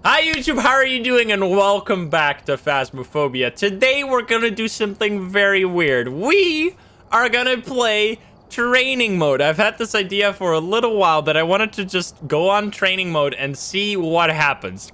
Hi YouTube, how are you doing? And welcome back to Phasmophobia. Today we're gonna do something very weird. We are gonna play training mode. I've had this idea for a little while that I wanted to just go on training mode and see what happens.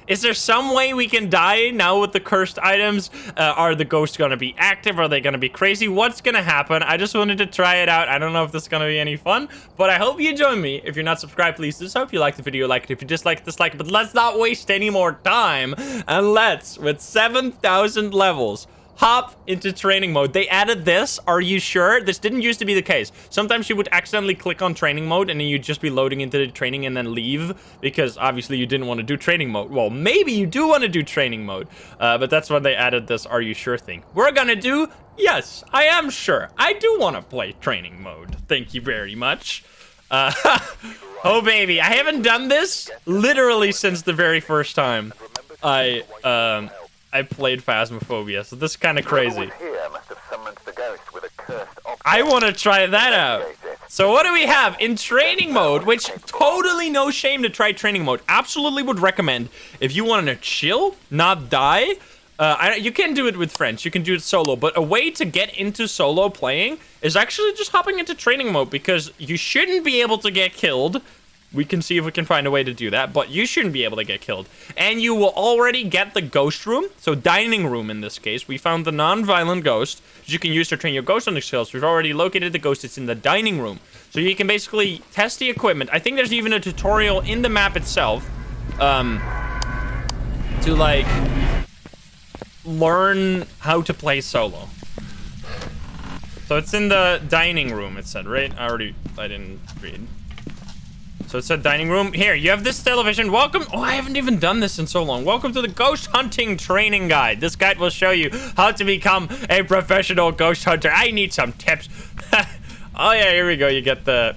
Is there some way we can die now with the cursed items? Are the ghosts gonna be active? Are they gonna be crazy? What's gonna happen? I just wanted to try it out. I don't know if this is gonna be any fun, but I hope you join me. If you're not subscribed, please do so. If you like the video, like it. If you dislike it, dislike it. But let's not waste any more time. And let's, with 7,000 levels, hop into training mode. They added this. Are you sure? This didn't used to be the case. Sometimes you would accidentally click on training mode and then you'd just be loading into the training and then leave because obviously you didn't want to do training mode. Well, maybe you do want to do training mode, but that's when they added this are you sure thing. We're gonna do, yes, I am sure. I do want to play training mode. Thank you very much. Oh baby, I haven't done this literally since the very first time I played Phasmophobia, so this is kind of crazy. I want to try that out. So what do we have in training mode, which totally no shame to try training mode. Absolutely would recommend if you want to chill, not die. You can do it with friends, you can do it solo, but a way to get into solo playing is actually just hopping into training mode because you shouldn't be able to get killed. We can see if we can find a way to do that, but you shouldn't be able to get killed. And you will already get the ghost room, so dining room in this case. We found the non-violent ghost, which you can use to train your ghost hunting skills. We've already located the ghost. It's in the dining room. So you can basically test the equipment. I think there's even a tutorial in the map itself to, like, learn how to play solo. So it's in the dining room, it said, right? I didn't read. So it said dining room. Here, you have this television. Welcome. Oh, I haven't even done this in so long. Welcome to the ghost hunting training guide. This guide will show you how to become a professional ghost hunter. I need some tips. Oh yeah, here we go. You get the...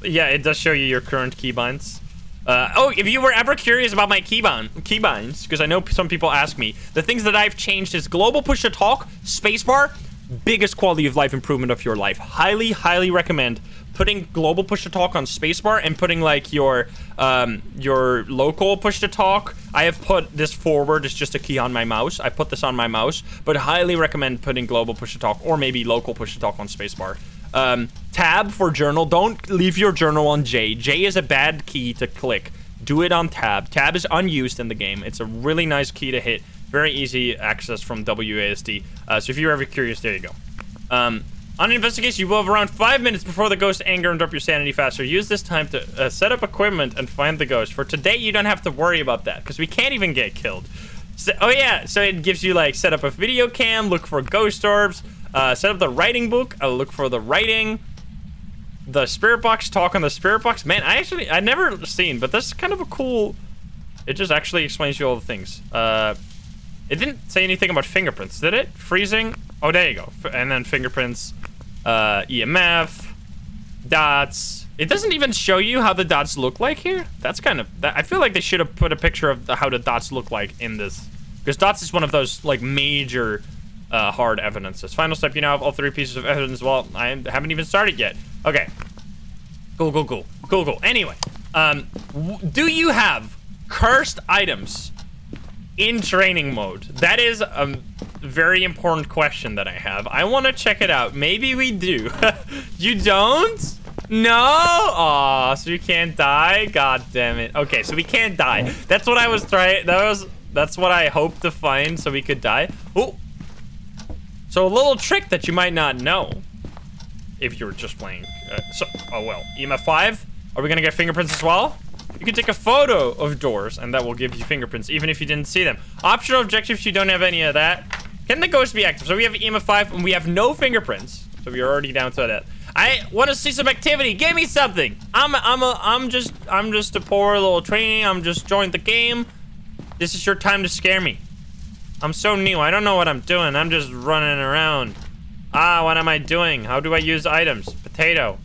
Yeah, it does show you your current keybinds. Oh, if you were ever curious about my keybinds, because I know some people ask me, the things that I've changed is global push to talk, spacebar, biggest quality of life improvement of your life. Highly, highly recommend putting global push to talk on spacebar and putting like your local push to talk. I have put this forward. It's just a key on my mouse. I put this on my mouse, but highly recommend putting global push to talk or maybe local push to talk on spacebar. Tab for journal. Don't leave your journal on J. J is a bad key to click. Do it on tab. Tab is unused in the game. It's a really nice key to hit. Very easy access from WASD. So if you're ever curious, there you go. On an investigation, you will have around 5 minutes before the ghost anger and drop your sanity faster. Use this time to set up equipment and find the ghost. For today, you don't have to worry about that because we can't even get killed. So, oh yeah, so it gives you like set up a video cam, look for ghost orbs, set up the writing book, look for the writing, the spirit box, talk on the spirit box. Man, I never seen, but this is kind of a cool. It just actually explains you all the things. It didn't say anything about fingerprints, did it? Freezing. Oh, there you go. And then fingerprints, EMF, dots. It doesn't even show you how the dots look like here. That's kind of... I feel like they should have put a picture of how the dots look like in this. Because dots is one of those, like, major hard evidences. Final step, you now have all 3 pieces of evidence. Well, I haven't even started yet. Okay. Cool. Anyway, do you have cursed items in training mode? That is a very important question that I have. I want to check it out. Maybe we do. You don't? No? Aw, so you can't die? God damn it. Okay, so we can't die. That's what I was trying. That's what I hoped to find so we could die. Oh. So a little trick that you might not know if you're just playing. Oh well. EMF 5. Are we gonna get fingerprints as well? You can take a photo of doors, and that will give you fingerprints, even if you didn't see them. Optional objectives, you don't have any of that. Can the ghost be active? So we have EMF 5, and we have no fingerprints. So we're already down to that. I want to see some activity. Give me something. I'm just a poor little trainee. I'm just joined the game. This is your time to scare me. I'm so new. I don't know what I'm doing. I'm just running around. Ah, what am I doing? How do I use items? Potato.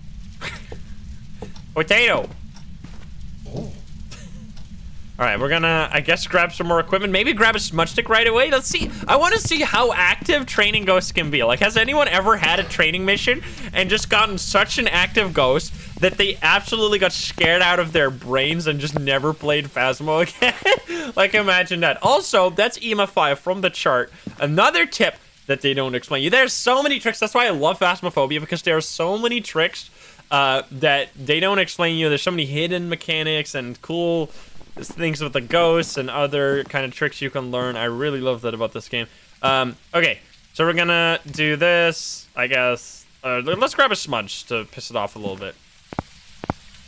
Potato. All right, we're gonna, I guess, grab some more equipment. Maybe grab a smudge stick right away. Let's see. I want to see how active training ghosts can be. Like, has anyone ever had a training mission and just gotten such an active ghost that they absolutely got scared out of their brains and just never played Phasmo again. Like, imagine that. Also, that's EMF 5 from the chart. Another tip that they don't explain you. There's so many tricks. That's why I love Phasmophobia, because there are so many tricks that they don't explain you. There's so many hidden mechanics and cool things with the ghosts and other kind of tricks you can learn. I really love that about this game. Okay, so we're gonna do this, I guess. Let's grab a smudge to piss it off a little bit.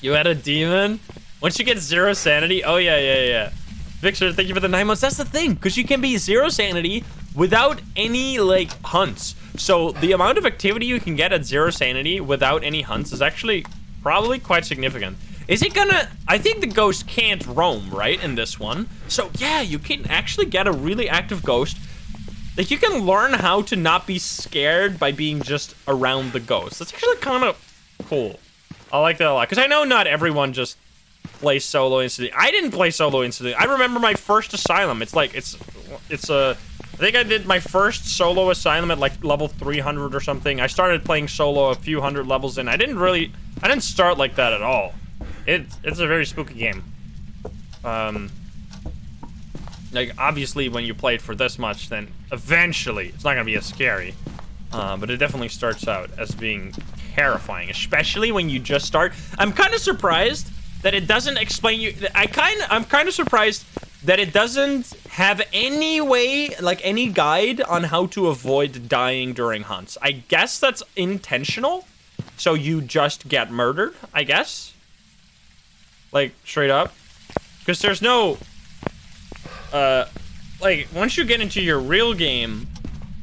You had a demon? Once you get 0 sanity? Oh, yeah. Victor, thank you for the 9 months. That's the thing, because you can be 0 sanity without any, like, hunts. So the amount of activity you can get at 0 sanity without any hunts is actually probably quite significant. Is it gonna... I think the ghost can't roam, right, in this one. So, yeah, you can actually get a really active ghost. Like, you can learn how to not be scared by being just around the ghost. That's actually kind of cool. I like that a lot, because I know not everyone just plays solo instantly. I didn't play solo instantly. I remember my first Asylum. It's like, it's a... I think I did my first solo Asylum at like level 300 or something. I started playing solo a few hundred levels in. I didn't start like that at all. It's a very spooky game. Like, obviously when you play it for this much, then eventually it's not gonna be as scary. But it definitely starts out as being terrifying, especially when you just start. I'm kind of surprised that it doesn't explain you. I'm kind of surprised that it doesn't have any way, like any guide on how to avoid dying during hunts. I guess that's intentional, so you just get murdered, I guess. Like, straight up. Because there's no, like, once you get into your real game,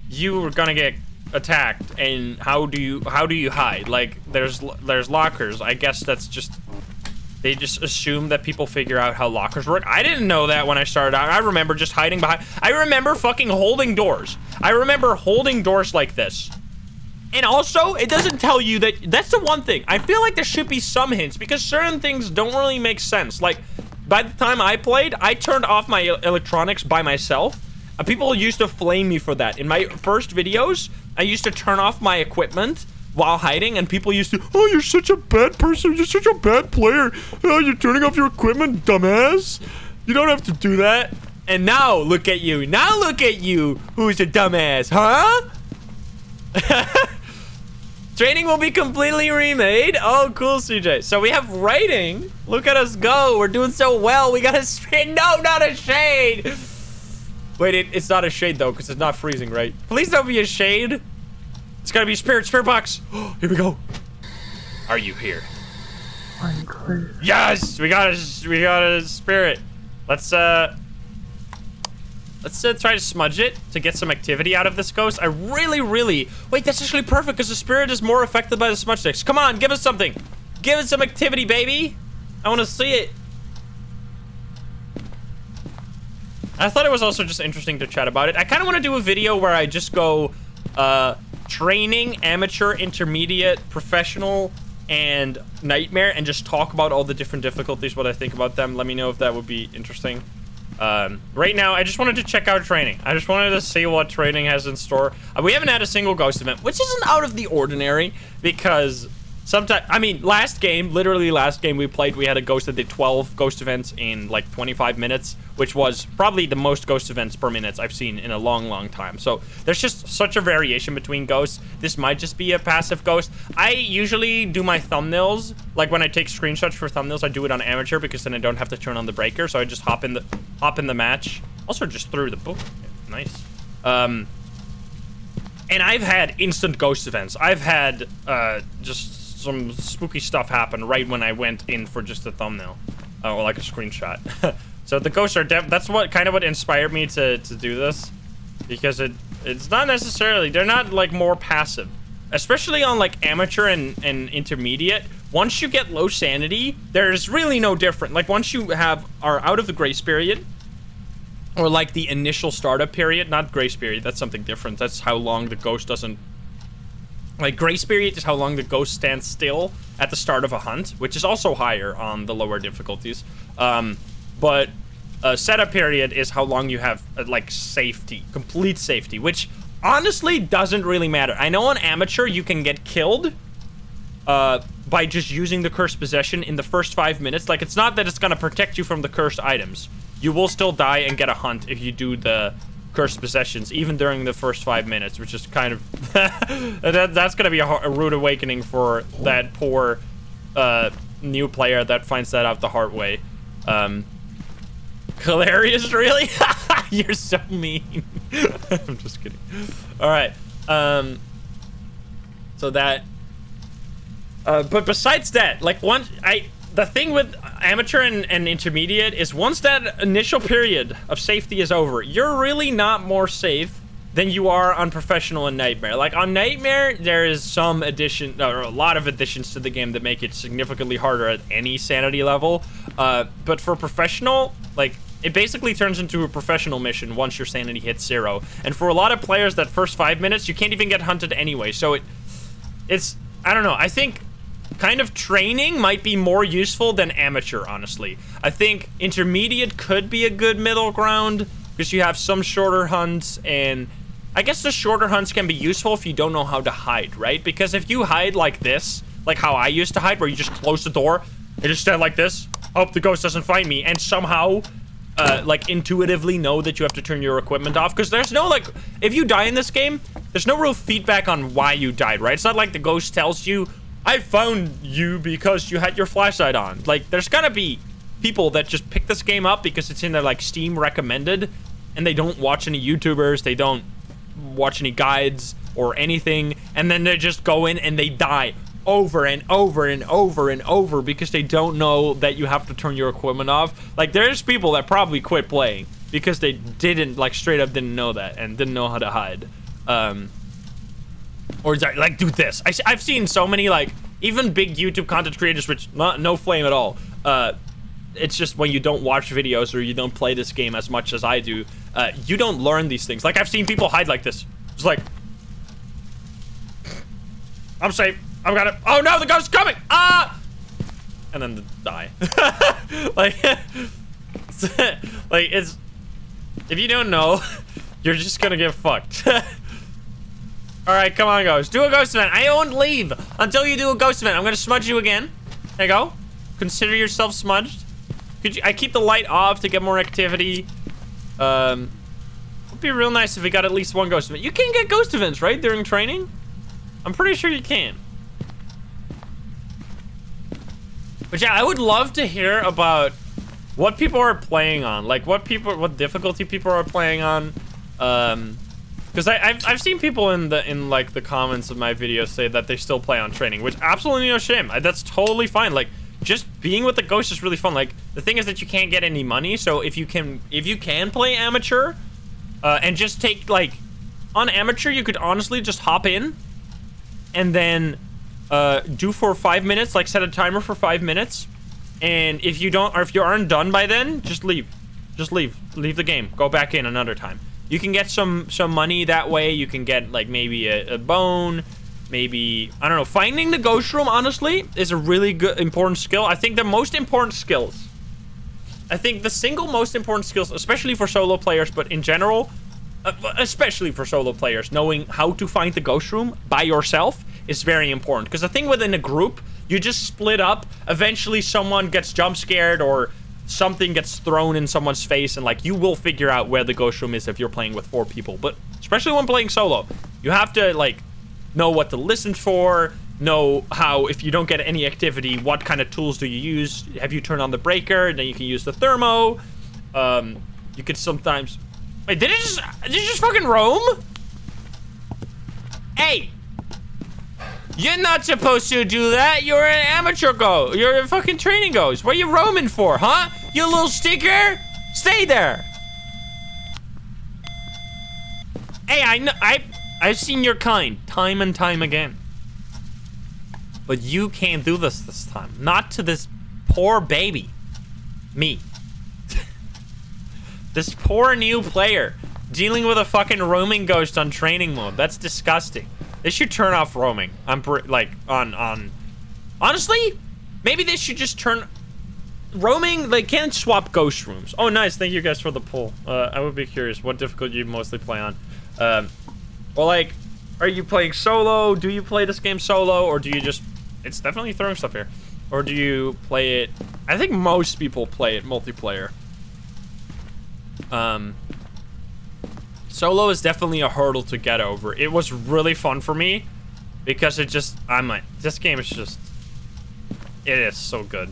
you are gonna get attacked, and how do you hide? Like, there's lockers. I guess that's just... They just assume that people figure out how lockers work. I didn't know that when I started out. I remember just hiding behind... I remember fucking holding doors. I remember holding doors like this. And also, it doesn't tell you that... That's the one thing. I feel like there should be some hints, because certain things don't really make sense. Like, by the time I played, I turned off my electronics by myself. People used to flame me for that. In my first videos, I used to turn off my equipment while hiding, and people used to, oh, you're such a bad person, you're such a bad player, oh, you're turning off your equipment, dumbass. You don't have to do that. And now, look at you, who's a dumbass, huh? Training will be completely remade. Oh, cool, CJ. So we have writing. Look at us go, we're doing so well. We got a shade. No, not a shade. Wait, it's not a shade though, because it's not freezing, right? Please don't be a shade. It's gotta be a spirit box. Here we go. Are you here? I'm clear. Yes, we got a spirit. Let's try to smudge it to get some activity out of this ghost. I really wait. That's actually perfect, because the spirit is more affected by the smudge sticks. Come on, give us something. Give us some activity, baby. I want to see it. I thought it was also just interesting to chat about it. I kind of want to do a video where I just go training, amateur, intermediate, professional, and nightmare, and just talk about all the different difficulties, what I think about them. Let me know if that would be interesting. Right now, I just wanted to check out training. I just wanted to see what training has in store. We haven't had a single ghost event, which isn't out of the ordinary, because sometimes, I mean, literally last game we played, we had a ghost that did 12 ghost events in like 25 minutes, which was probably the most ghost events per minute I've seen in a long time. So there's just such a variation between ghosts. This might just be a passive ghost. I usually do my thumbnails, like when I take screenshots for thumbnails, I do it on amateur, because then I don't have to turn on the breaker, so I just hop in the match. Also just through the book. Nice. And I've had instant ghost events. I've had just some spooky stuff happen right when I went in for just a thumbnail, or like a screenshot. So the ghosts are that's what inspired me to do this, because it's not necessarily, they're not like more passive, especially on like amateur and intermediate. Once you get low sanity, there's really no different. Like once you are out of the grace period, or like the initial startup period, not grace period, that's something different. That's how long the ghost doesn't... Like, grace period is how long the ghost stands still at the start of a hunt, which is also higher on the lower difficulties. But setup period is how long you have, like, safety, complete safety, which honestly doesn't really matter. I know on amateur you can get killed by just using the cursed possession in the first 5 minutes. Like, it's not that it's gonna protect you from the cursed items. You will still die and get a hunt if you do the cursed possessions, even during the first 5 minutes, which is kind of that's gonna be a rude awakening for that poor new player that finds that out the hard way. Hilarious, really? You're so mean. I'm just kidding. All right. So that. But besides that, like the thing with amateur and intermediate is once that initial period of safety is over, you're really not more safe than you are on professional and nightmare. Like on nightmare, there is some addition, or a lot of additions to the game that make it significantly harder at any sanity level. But for professional, like it basically turns into a professional mission once your sanity hits 0. And for a lot of players, that first 5 minutes, you can't even get hunted anyway. So it's I don't know. I think kind of training might be more useful than amateur, honestly. I think intermediate could be a good middle ground because you have some shorter hunts, and I guess the shorter hunts can be useful if you don't know how to hide, right? Because if you hide like this, like how I used to hide, where you just close the door and just stand like this, hope the ghost doesn't find me, and somehow like intuitively know that you have to turn your equipment off, because there's no, like, if you die in this game, there's no real feedback on why you died, right? It's not like the ghost tells you, I found you because you had your flashlight on. Like, there's gotta be people that just pick this game up because it's in their, like, Steam recommended, and they don't watch any YouTubers, they don't watch any guides or anything, and then they just go in and they die over and over and over and over because they don't know that you have to turn your equipment off. Like, there's people that probably quit playing because they didn't, like, straight up didn't know that and didn't know how to hide. Or like do this. I've seen so many, like, even big YouTube content creators, which no flame at all. It's just when you don't watch videos or you don't play this game as much as I do, you don't learn these things. Like, I've seen people hide like this. It's like, I'm safe. I'm gonna. Oh no, the ghost's coming! Ah! And then die. like, like it's. If you don't know, you're just gonna get fucked. All right, come on, ghost. Do a ghost event. I won't leave until you do a ghost event. I'm gonna smudge you again. There you go. Consider yourself smudged. Could you? I keep the light off to get more activity. It'd be real nice if we got at least one ghost event. You can get ghost events, right, during training? I'm pretty sure you can. But yeah, I would love to hear about what people are playing on, like what difficulty people are playing on. Because I've seen people in like the comments of my videos say that they still play on training, which absolutely no shame. That's totally fine. Like, just being with the ghost is really fun. Like, the thing is that you can't get any money, so if you can play amateur, and just take, like, on amateur, you could honestly just hop in and then do for 5 minutes, like set a timer for 5 minutes, and if you aren't done by then, just leave the game, go back in another time. You can get some money that way. You can get, like, maybe a bone, maybe, I don't know. Finding the ghost room, honestly, is a really good important skill. I think the most important skills, I think the single most important skills, especially for solo players, but in general, especially for solo players, knowing how to find the ghost room by yourself is very important. Because the thing within a group, you just split up. Eventually, someone gets jump scared or something gets thrown in someone's face, and, like, you will figure out where the ghost room is if you're playing with 4 people. But especially when playing solo, you have to, like, know what to listen for, know how, if you don't get any activity, what kind of tools do you use. Have you turned on the breaker? Then you can use the thermo. You could sometimes, wait, did it just fucking roam? Hey, you're not supposed to do that. You're an amateur ghost. You're a fucking training ghost. What are you roaming for, huh? You little stinker. Stay there. Hey, I know. I've seen your kind time and time again. But you can't do this time. Not to this poor baby. Me. This poor new player dealing with a fucking roaming ghost on training mode. That's disgusting. They should turn off roaming. On honestly, maybe they should just turn roaming. They can't swap ghost rooms. Oh, nice. Thank you guys for the poll. I would be curious what difficulty you mostly play on. Well, like, are you playing solo? Do you play this game solo, or do you just it's definitely throwing stuff here. Or do you play it? I think most people play it multiplayer. Solo is definitely a hurdle to get over. It was really fun for me because it just, this game is just, it is so good.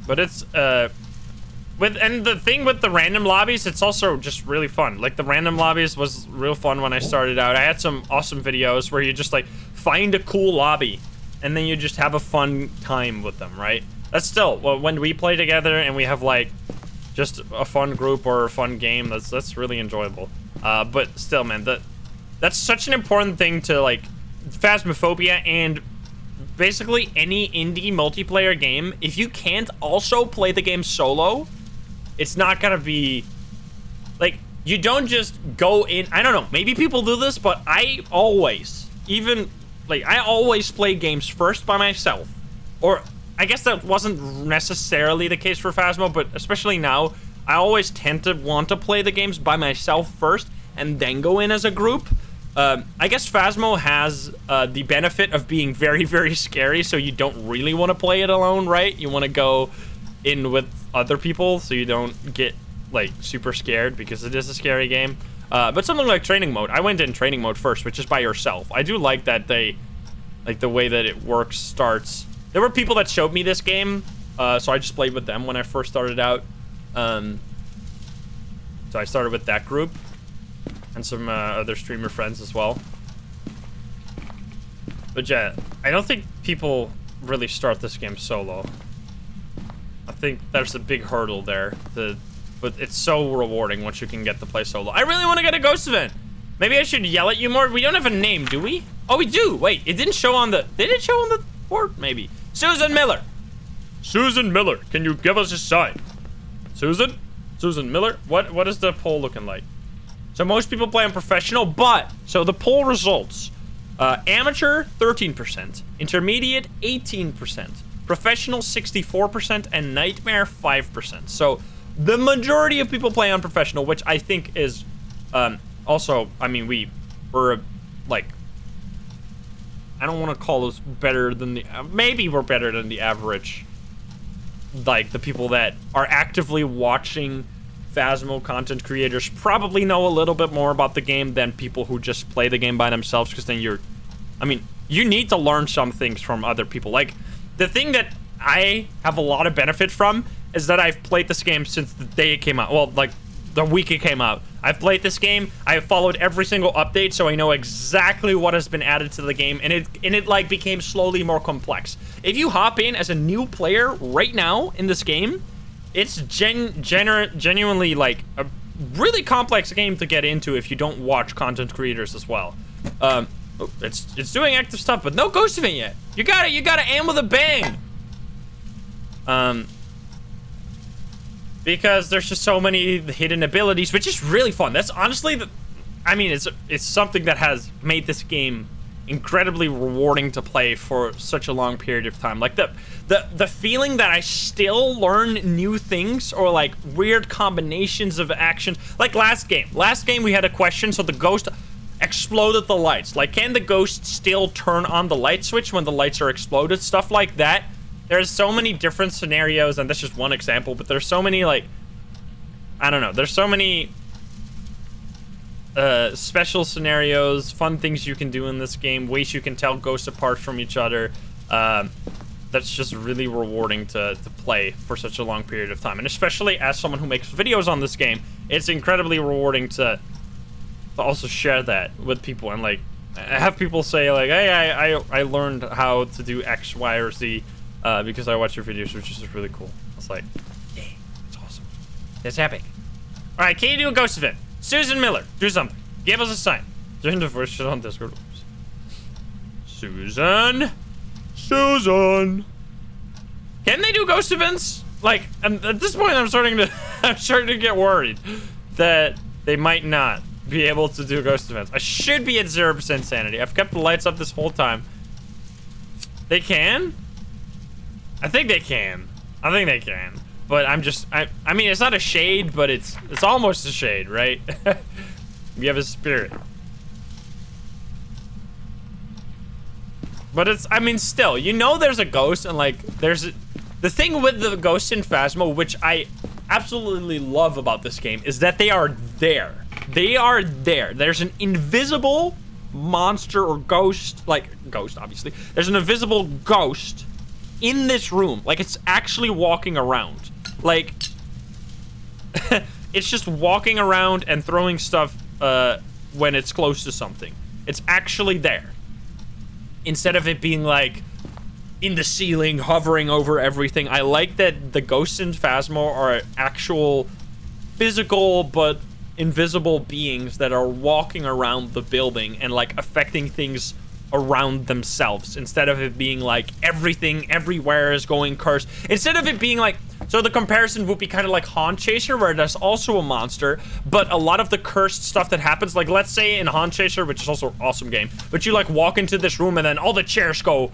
But it's, and the thing with the random lobbies, it's also just really fun. Like, the random lobbies was real fun when I started out. I had some awesome videos where you just, like, find a cool lobby, and then you just have a fun time with them, right? That's still, well, when we play together and we have, like, just a fun group or a fun game, that's really enjoyable. But still, man, that's such an important thing to, like, Phasmophobia and basically any indie multiplayer game. If you can't also play the game solo, it's not gonna be, like, you don't just go in, I don't know, maybe people do this, but I always, I always play games first by myself. Or, I guess that wasn't necessarily the case for Phasmo, but especially now, I always tend to want to play the games by myself first, and then go in as a group. I guess Phasmo has the benefit of being very, very scary, so you don't really want to play it alone, right? You want to go in with other people so you don't get, like, super scared because it is a scary game. But something like training mode, I went in training mode first, which is by yourself. I do like that they, like, the way that it works starts. There were people that showed me this game, so I just played with them when I first started out. So I started with that group. And some other streamer friends as well. But yeah, I don't think people really start this game solo. I think there's a big hurdle there. But it's so rewarding once you can get to play solo. I really want to get a ghost event. Maybe I should yell at you more. We don't have a name, do we? Oh, we do. Wait, it didn't show on the... Did it show on the board? Maybe. Susan Miller. Susan Miller, can you give us a sign? Susan? Susan Miller? What is the poll looking like? So most people play on professional, but, so the poll results, amateur, 13%, intermediate, 18%, professional, 64%, and nightmare, 5%. So the majority of people play on professional, which I think is, also, I mean, we're, like, I don't want to call us better than the, maybe we're better than the average, like, the people that are actively watching Phasmo content creators probably know a little bit more about the game than people who just play the game by themselves, because then you need to learn some things from other people. Like, the thing that I have a lot of benefit from is that I've played this game since the day it came out. Well, like, the week it came out. I've played this game, I have followed every single update, so I know exactly what has been added to the game, and it like became slowly more complex. If you hop in as a new player right now in this game, it's genuinely, like, a really complex game to get into if you don't watch content creators as well. It's doing active stuff, but no ghost event yet. You gotta aim with a bang. Because there's just so many hidden abilities, which is really fun. That's honestly it's something that has made this game incredibly rewarding to play for such a long period of time. Like, the feeling that I still learn new things, or like weird combinations of actions. Like last game we had a question, so the ghost exploded the lights. Like, can the ghost still turn on the light switch when the lights are exploded? Stuff like that. There's so many different scenarios, and that's just one example, but there's so many, like, I don't know, there's so many special scenarios, fun things you can do in this game, ways you can tell ghosts apart from each other. That's just really rewarding to play for such a long period of time. And especially as someone who makes videos on this game, it's incredibly rewarding to also share that with people, and, like, have people say, like, hey, I learned how to do X, Y, or Z because I watch your videos, which is really cool. It's like, yeah, it's awesome. It's epic. All right, can you do a ghost event? Susan Miller, do something. Give us a sign. Join the voice chat on Discord. Susan. Can they do ghost events? Like, at this point, I'm starting to get worried that they might not be able to do ghost events. I should be at 0% sanity. I've kept the lights up this whole time. They can? I think they can. But I'm just, I mean, it's not a shade, but it's almost a shade, right? You have a spirit. But it's, I mean, still, you know there's a ghost, and like, the thing with the ghosts in Phasmo, which I absolutely love about this game, is that they are there. They are there. There's an invisible monster or ghost, like, ghost, obviously. There's an invisible ghost in this room. Like, it's actually walking around. Like, it's just walking around and throwing stuff when it's close to something. It's actually there. Instead of it being like in the ceiling, hovering over everything. I like that the ghosts in Phasmo are actual physical but invisible beings that are walking around the building and like affecting things around themselves, instead of it being like everything everywhere is going cursed. Instead of it being like, so the comparison would be kind of like Haunt Chaser, where there's also a monster, but a lot of the cursed stuff that happens, like let's say in Haunt Chaser, which is also an awesome game, but you like walk into this room and then all the chairs go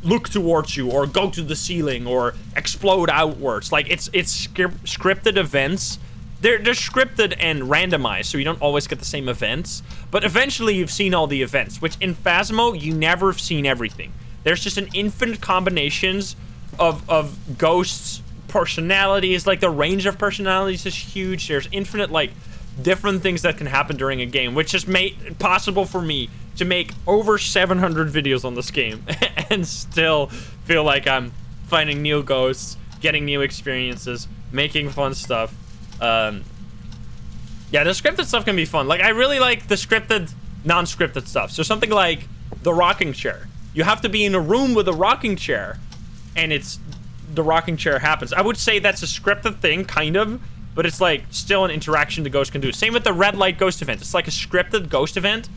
look towards you or go to the ceiling or explode outwards. Like it's scripted events. They're scripted and randomized, so you don't always get the same events, but eventually you've seen all the events, which in Phasmo, you never have seen everything. There's just an infinite combinations of ghosts, personalities, like the range of personalities is huge. There's infinite, like, different things that can happen during a game, which has made it possible for me to make over 700 videos on this game and still feel like I'm finding new ghosts, getting new experiences, making fun stuff. Yeah, the scripted stuff can be fun. Like, I really like the scripted, non-scripted stuff. So something like the rocking chair. You have to be in a room with a rocking chair, and the rocking chair happens. I would say that's a scripted thing, kind of, but it's like still an interaction the ghost can do. Same with the red light ghost event. It's like a scripted ghost event,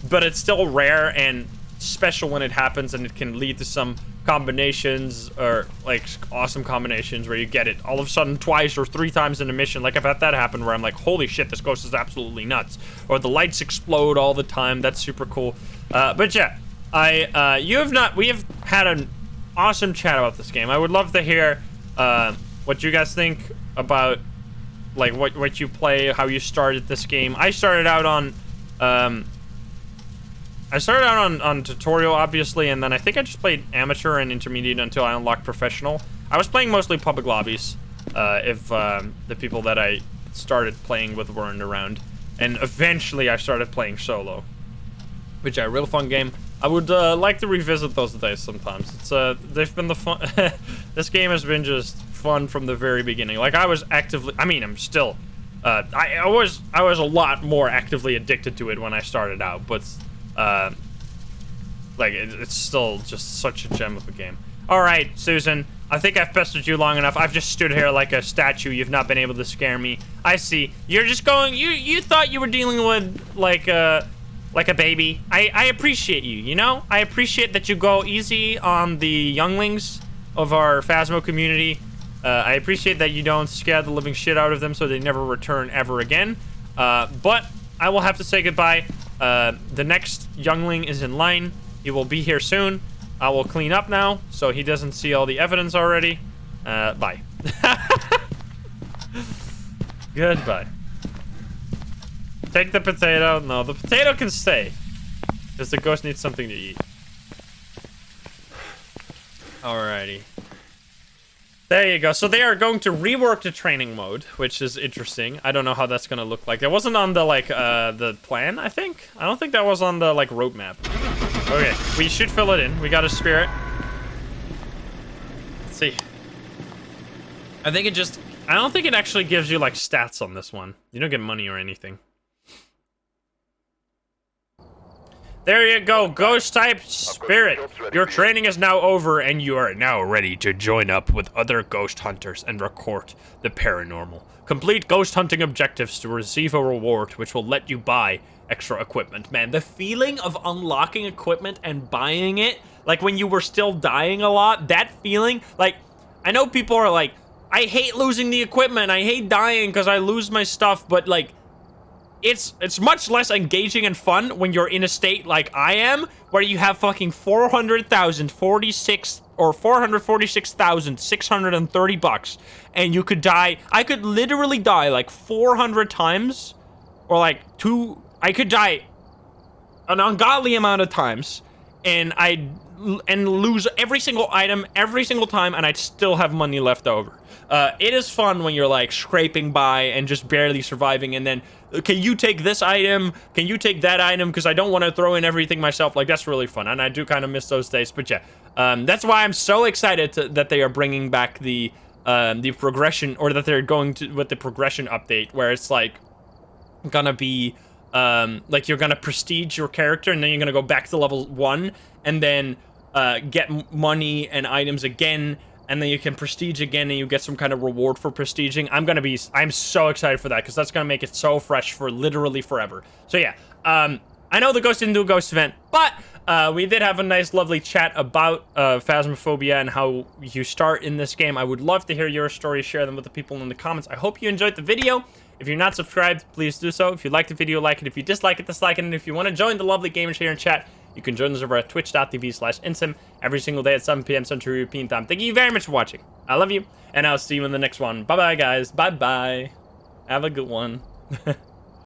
but it's still rare and special when it happens, and it can lead to some combinations or like awesome combinations where you get it all of a sudden twice or 3 times in a mission. Like I've had that happen where I'm like, holy shit, this ghost is absolutely nuts. Or the lights explode all the time. That's super cool. But yeah, we have had an awesome chat about this game. I would love to hear what you guys think about like what you play, how you started this game. I started out on on tutorial, obviously, and then I think I just played amateur and intermediate until I unlocked professional. I was playing mostly public lobbies, if the people that I started playing with weren't around. And eventually I started playing solo, which is a real fun game. I would like to revisit those days sometimes. It's they've been the fun. This game has been just fun from the very beginning. Like I was actively, I mean, I'm still, I was a lot more actively addicted to it when I started out, but like it's still just such a gem of a game. All right, Susan, I think I've pestered you long enough. I've just stood here like a statue. You've not been able to scare me. I see. You're just going. You thought you were dealing with like a baby. I appreciate you. You know, I appreciate that you go easy on the younglings of our Phasmo community. I appreciate that you don't scare the living shit out of them so they never return ever again. But I will have to say goodbye. The next youngling is in line. He will be here soon. I will clean up now so he doesn't see all the evidence already. Bye. Goodbye. Take the potato. No, the potato can stay, because the ghost needs something to eat. Alrighty. There you go. So they are going to rework the training mode, which is interesting. I don't know how that's gonna look like. It wasn't on the like the plan, I think. I don't think that was on the like roadmap. Okay, we should fill it in. We got a spirit. Let's see. I don't think it actually gives you like stats on this one. You don't get money or anything. There you go, ghost type spirit. Your training is now over and you are now ready to join up with other ghost hunters and record the paranormal. Complete ghost hunting objectives to receive a reward which will let you buy extra equipment. Man, the feeling of unlocking equipment and buying it, like when you were still dying a lot, that feeling, like, I know people are like, I hate losing the equipment, I hate dying because I lose my stuff, but like, it's much less engaging and fun when you're in a state like I am, where you have fucking 446,630 bucks, and you could die. I could literally die like 400 times, or like I could die an ungodly amount of times, and I and lose every single item every single time, and I'd still have money left over. It is fun when you're like scraping by and just barely surviving, and then can you take this item? Can you take that item? Because I don't want to throw in everything myself. Like, that's really fun, and I do kind of miss those days. But yeah, that's why I'm so excited that they are bringing back the progression, or that they're going to with the progression update, where it's like gonna be like you're gonna prestige your character, and then you're gonna go back to level 1, and then get money and items again, and then you can prestige again, and you get some kind of reward for prestiging. I'm so excited for that, because that's gonna make it so fresh for literally forever. So yeah, I know the Ghost didn't do a Ghost event, but we did have a nice, lovely chat about Phasmophobia and how you start in this game. I would love to hear your stories. Share them with the people in the comments. I hope you enjoyed the video. If you're not subscribed, please do so. If you liked the video, like it. If you dislike it, dislike it. And if you want to join the lovely gamers here in chat, you can join us over at twitch.tv/insym every single day at 7 p.m. Central European Time. Thank you very much for watching. I love you, and I'll see you in the next one. Bye-bye, guys. Bye-bye. Have a good one.